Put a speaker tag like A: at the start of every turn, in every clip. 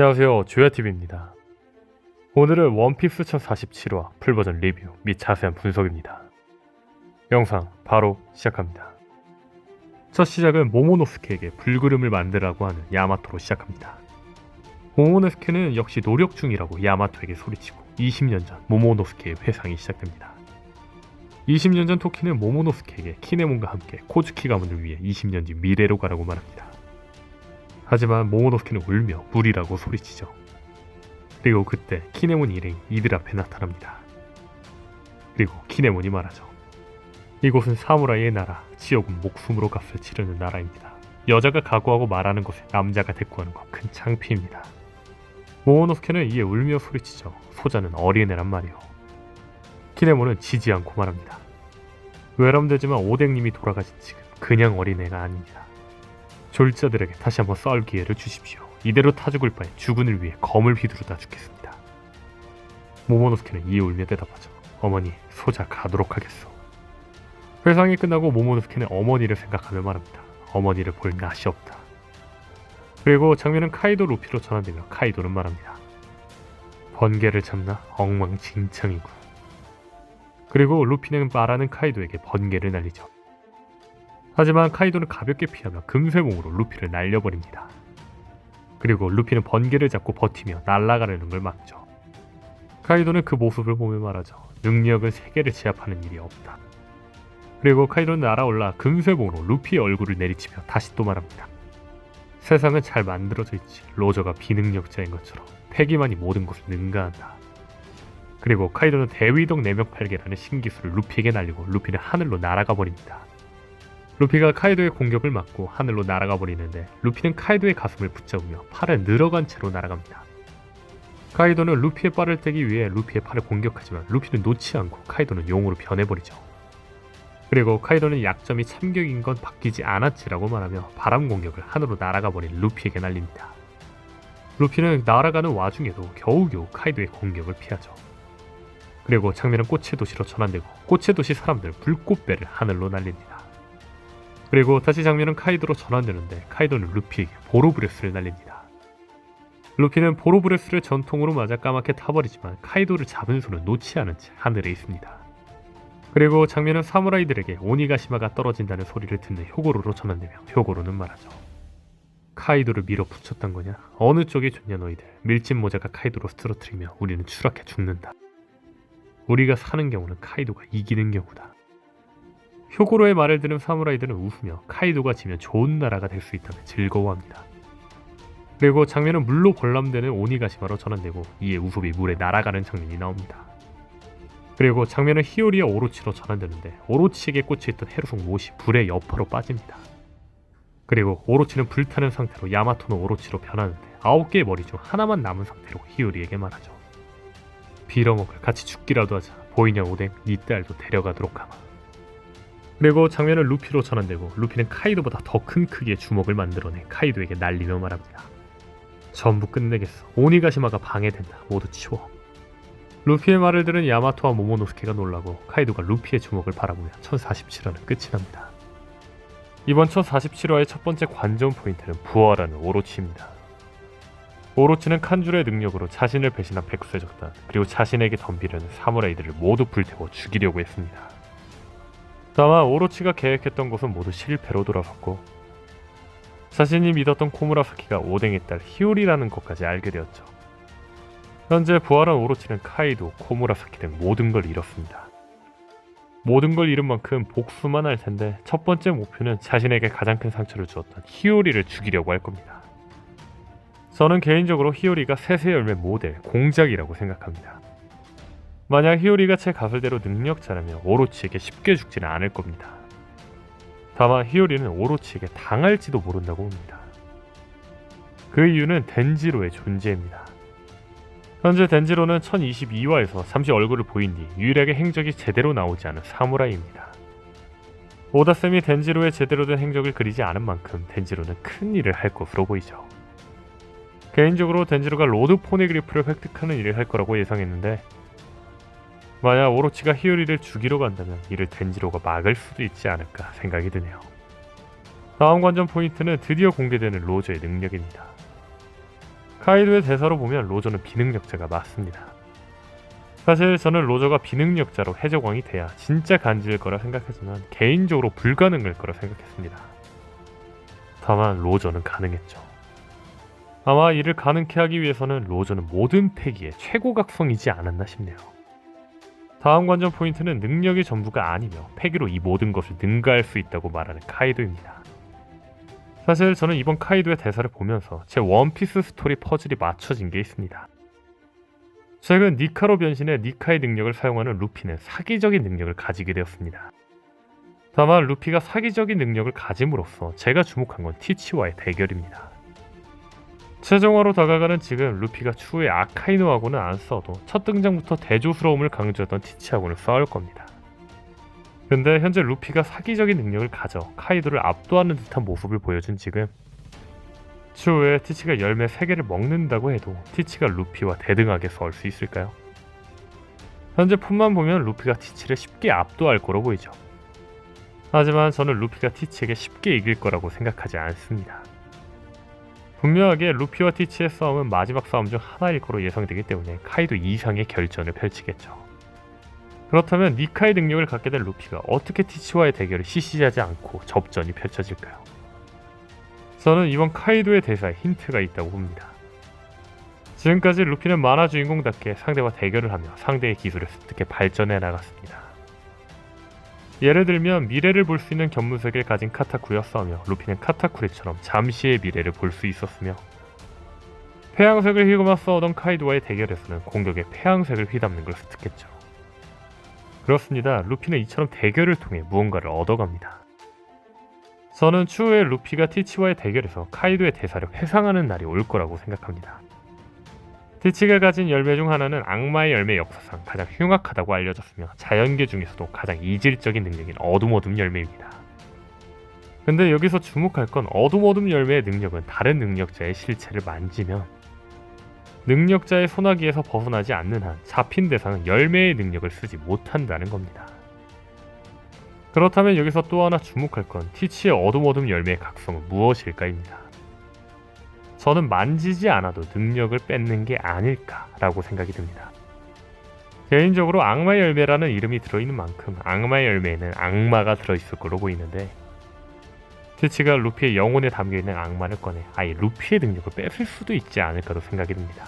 A: 안녕하세요, 조야TV입니다. 오늘은 원피스 1047화 풀버전 리뷰 및 자세한 분석입니다. 영상 바로 시작합니다. 첫 시작은 모모노스케에게 불구름을 만들라고 하는 야마토로 시작합니다. 모모노스케는 역시 노력 중이라고 야마토에게 소리치고 20년 전 모모노스케의 회상이 시작됩니다. 20년 전 토키는 모모노스케에게 키네몬과 함께 코즈키 가문을 위해 20년 뒤 미래로 가라고 말합니다. 하지만 모모노스케는 울며 무리라고 소리치죠. 그리고 그때 키네몬 일행이 이들 앞에 나타납니다. 그리고 키네몬이 말하죠. 이곳은 사무라이의 나라, 지옥은 목숨으로 값을 치르는 나라입니다. 여자가 각오하고 말하는 것에 남자가 대꾸하는 건 큰 창피입니다. 모모노스케는 이에 울며 소리치죠. 소자는 어린애란 말이요. 키네몬은 지지 않고 말합니다. 외람되지만 오뎅님이 돌아가신 지금 그냥 어린애가 아닙니다. 졸자들에게 다시 한번 싸울 기회를 주십시오. 이대로 타 죽을 바에 주군을 위해 검을 휘두르다 죽겠습니다. 모모노스케는 이에 울며 대답하죠. 어머니, 소자 가도록 하겠소. 회상이 끝나고 모모노스케는 어머니를 생각하며 말합니다. 어머니를 볼 낯이 없다. 그리고 장면은 카이도 루피로 전환되며 카이도는 말합니다. 번개를 잡나 엉망진창이군. 그리고 루피는 말하는 카이도에게 번개를 날리죠. 하지만 카이도는 가볍게 피하며 금쇠봉으로 루피를 날려버립니다. 그리고 루피는 번개를 잡고 버티며 날아가려는 걸 막죠. 카이도는 그 모습을 보며 말하죠. 능력은 세계를 제압하는 일이 없다. 그리고 카이도는 날아올라 금쇠봉으로 루피의 얼굴을 내리치며 다시 또 말합니다. 세상은 잘 만들어져 있지. 로저가 비능력자인 것처럼 패기만이 모든 것을 능가한다. 그리고 카이도는 대위동 내명팔개라는 신기술을 루피에게 날리고 루피는 하늘로 날아가 버립니다. 루피가 카이도의 공격을 막고 하늘로 날아가 버리는데 루피는 카이도의 가슴을 붙잡으며 팔을 늘어간 채로 날아갑니다. 카이도는 루피의 발을 떼기 위해 루피의 팔을 공격하지만 루피는 놓지 않고 카이도는 용으로 변해버리죠. 그리고 카이도는 약점이 참격인 건 바뀌지 않았지라고 말하며 바람 공격을 하늘로 날아가 버린 루피에게 날립니다. 루피는 날아가는 와중에도 겨우겨우 카이도의 공격을 피하죠. 그리고 장면은 꽃의 도시로 전환되고 꽃의 도시 사람들 불꽃배를 하늘로 날립니다. 그리고 다시 장면은 카이도로 전환되는데 카이도는 루피에게 보로브레스를 날립니다. 루피는 보로브레스를 전통으로 맞아 까맣게 타버리지만 카이도를 잡은 손은 놓지 않은 채 하늘에 있습니다. 그리고 장면은 사무라이들에게 오니가시마가 떨어진다는 소리를 듣는 효고로로 전환되며 효고로는 말하죠. 카이도를 밀어붙였단 거냐? 어느 쪽이 좋냐 너희들. 밀짚 모자가 카이도로 쓰러뜨리며 우리는 추락해 죽는다. 우리가 사는 경우는 카이도가 이기는 경우다. 효고로의 말을 들은 사무라이들은 웃으며 카이도가 지면 좋은 나라가 될 수 있다며 즐거워합니다. 그리고 장면은 물로 관람되는 오니가시마로 전환되고 이에 우소비 물에 날아가는 장면이 나옵니다. 그리고 장면은 히오리와 오로치로 전환되는데 오로치에게 꽂혀있던 헤르송 못이 불의 여파로 빠집니다. 그리고 오로치는 불타는 상태로 야마토는 오로치로 변하는데 9개의 머리 중 하나만 남은 상태로 히오리에게 말하죠. 빌어먹을 같이 죽기라도 하자. 보이냐 오뎅, 네 딸도 데려가도록 하마. 그리고 장면은 루피로 전환되고 루피는 카이도보다 더 큰 크기의 주먹을 만들어내 카이도에게 날리며 말합니다. 전부 끝내겠어. 오니가시마가 방해된다. 모두 치워. 루피의 말을 들은 야마토와 모모노스케가 놀라고 카이도가 루피의 주먹을 바라보며 1047화는 끝이 납니다. 이번 1047화의 첫 번째 관전 포인트는 부활하는 오로치입니다. 오로치는 칸줄의 능력으로 자신을 배신한 백수의 적단 그리고 자신에게 덤비려는 사무라이들을 모두 불태워 죽이려고 했습니다. 다만 오로치가 계획했던 것은 모두 실패로 돌아섰고 자신이 믿었던 코무라사키가 오뎅의 딸 히오리라는 것까지 알게 되었죠. 현재 부활한 오로치는 카이도, 코무라사키 등 모든 걸 잃었습니다. 모든 걸 잃은 만큼 복수만 할 텐데 첫 번째 목표는 자신에게 가장 큰 상처를 주었던 히오리를 죽이려고 할 겁니다. 저는 개인적으로 히오리가 세세 열매 모델, 공작이라고 생각합니다. 만약 히오리가 제 가설대로 능력자라면 오로치에게 쉽게 죽지는 않을 겁니다. 다만 히오리는 오로치에게 당할지도 모른다고 봅니다. 그 이유는 덴지로의 존재입니다. 현재 덴지로는 1022화에서 잠시 얼굴을 보인 뒤 유일하게 행적이 제대로 나오지 않은 사무라이입니다. 오다쌤이 덴지로의 제대로 된 행적을 그리지 않은 만큼 덴지로는 큰 일을 할 것으로 보이죠. 개인적으로 덴지로가 로드 포네그리프를 획득하는 일을 할 거라고 예상했는데 만약 오로치가 히오리를 죽이러 간다면 이를 덴지로가 막을 수도 있지 않을까 생각이 드네요. 다음 관전 포인트는 드디어 공개되는 로저의 능력입니다. 카이도의 대사로 보면 로저는 비능력자가 맞습니다. 사실 저는 로저가 비능력자로 해적왕이 돼야 진짜 간지일 거라 생각했지만 개인적으로 불가능할 거라 생각했습니다. 다만 로저는 가능했죠. 아마 이를 가능케 하기 위해서는 로저는 모든 패기의 최고 각성이지 않았나 싶네요. 다음 관전 포인트는 능력이 전부가 아니며 패기로 이 모든 것을 능가할 수 있다고 말하는 카이도입니다. 사실 저는 이번 카이도의 대사를 보면서 제 원피스 스토리 퍼즐이 맞춰진 게 있습니다. 최근 니카로 변신해 니카의 능력을 사용하는 루피는 사기적인 능력을 가지게 되었습니다. 다만 루피가 사기적인 능력을 가짐으로써 제가 주목한 건 티치와의 대결입니다. 최종화로 다가가는 지금 루피가 추후에 아카이노하고는 안 싸워도 첫 등장부터 대조스러움을 강조했던 티치하고는 싸울 겁니다. 근데 현재 루피가 사기적인 능력을 가져 카이도를 압도하는 듯한 모습을 보여준 지금 추후에 티치가 열매 3개를 먹는다고 해도 티치가 루피와 대등하게 싸울 수 있을까요? 현재 폼만 보면 루피가 티치를 쉽게 압도할 거로 보이죠. 하지만 저는 루피가 티치에게 쉽게 이길 거라고 생각하지 않습니다. 분명하게 루피와 티치의 싸움은 마지막 싸움 중 하나일 거로 예상되기 때문에 카이도 이상의 결전을 펼치겠죠. 그렇다면 니카의 능력을 갖게 된 루피가 어떻게 티치와의 대결을 시시하지 않고 접전이 펼쳐질까요? 저는 이번 카이도의 대사에 힌트가 있다고 봅니다. 지금까지 루피는 만화 주인공답게 상대와 대결을 하며 상대의 기술을 습득해 발전해 나갔습니다. 예를 들면 미래를 볼 수 있는 견문색을 가진 카타쿠리와 싸우며 루피는 카타쿠리처럼 잠시의 미래를 볼 수 있었으며 폐양색을 휘감아 싸우던 카이도와의 대결에서는 공격에 폐양색을 휘담는 걸 습득했죠. 그렇습니다. 루피는 이처럼 대결을 통해 무언가를 얻어갑니다. 저는 추후에 루피가 티치와의 대결에서 카이도의 대사를 회상하는 날이 올 거라고 생각합니다. 티치가 가진 열매 중 하나는 악마의 열매 역사상 가장 흉악하다고 알려졌으며 자연계 중에서도 가장 이질적인 능력인 어둠 열매입니다. 근데 여기서 주목할 건 어둠 열매의 능력은 다른 능력자의 실체를 만지면 능력자의 소나기에서 벗어나지 않는 한 잡힌 대상은 열매의 능력을 쓰지 못한다는 겁니다. 그렇다면 여기서 또 하나 주목할 건 티치의 어둠 열매의 각성은 무엇일까입니다. 저는 만지지 않아도 능력을 뺏는 게 아닐까라고 생각이 듭니다. 개인적으로 악마의 열매라는 이름이 들어있는 만큼 악마의 열매에는 악마가 들어있을 거로 보이는데 티치가 루피의 영혼에 담겨있는 악마를 꺼내 아예 루피의 능력을 뺏을 수도 있지 않을까도 생각이 듭니다.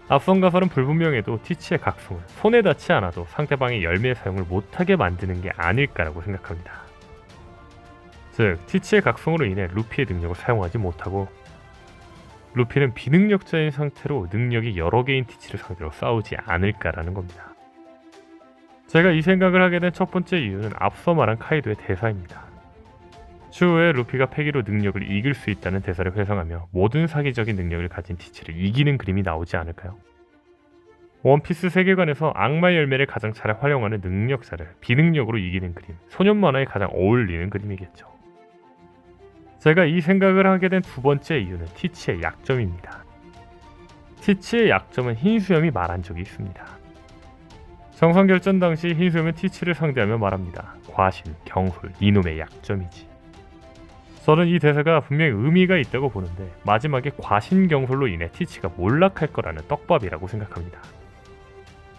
A: 앞선 가설은 불분명해도 티치의 각성은 손에 닿지 않아도 상대방의 열매 사용을 못하게 만드는 게 아닐까라고 생각합니다. 즉 티치의 각성으로 인해 루피의 능력을 사용하지 못하고 루피는 비능력자인 상태로 능력이 여러 개인 티치를 상대로 싸우지 않을까라는 겁니다. 제가 이 생각을 하게 된 첫 번째 이유는 앞서 말한 카이도의 대사입니다. 추후에 루피가 패기로 능력을 이길 수 있다는 대사를 회상하며 모든 사기적인 능력을 가진 티치를 이기는 그림이 나오지 않을까요? 원피스 세계관에서 악마의 열매를 가장 잘 활용하는 능력자를 비능력으로 이기는 그림, 소년 만화에 가장 어울리는 그림이겠죠. 제가 이 생각을 하게 된 두 번째 이유는 티치의 약점입니다. 티치의 약점은 흰수염이 말한 적이 있습니다. 정상결전 당시 흰수염은 티치를 상대하며 말합니다. 과신, 경솔, 이놈의 약점이지. 저는 이 대사가 분명히 의미가 있다고 보는데 마지막에 과신, 경솔로 인해 티치가 몰락할 거라는 떡밥이라고 생각합니다.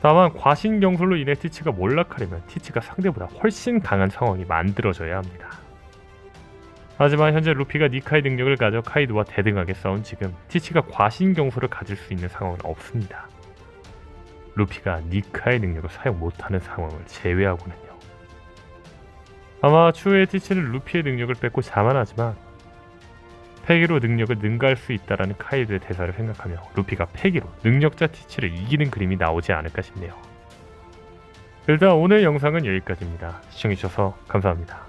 A: 다만 과신, 경솔로 인해 티치가 몰락하려면 티치가 상대보다 훨씬 강한 상황이 만들어져야 합니다. 하지만 현재 루피가 니카의 능력을 가져 카이도와 대등하게 싸운 지금 티치가 과신경솔을 가질 수 있는 상황은 없습니다. 루피가 니카의 능력을 사용 못하는 상황을 제외하고는요. 아마 추후에 티치는 루피의 능력을 뺏고 자만하지만 패기로 능력을 능가할 수 있다라는 카이도의 대사를 생각하며 루피가 패기로 능력자 티치를 이기는 그림이 나오지 않을까 싶네요. 일단 오늘 영상은 여기까지입니다. 시청해주셔서 감사합니다.